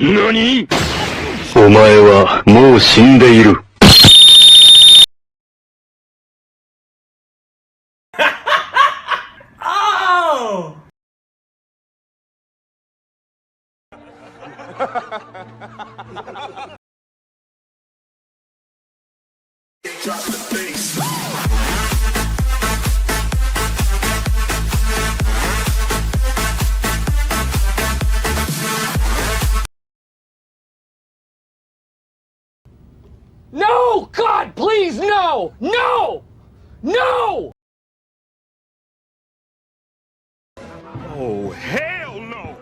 何？お前はもう死んでいる。Oh! No! God, please, no! No! No! Oh, hell no!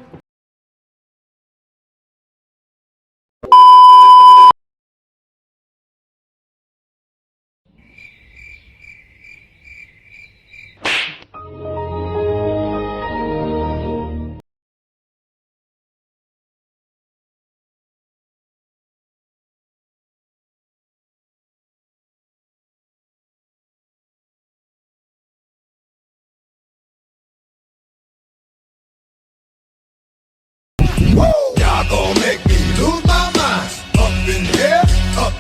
Y'all gon' make me lose my mind. Up in here, up.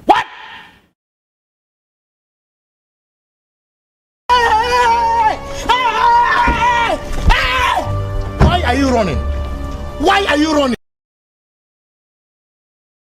What? Why are you running? Why are you running?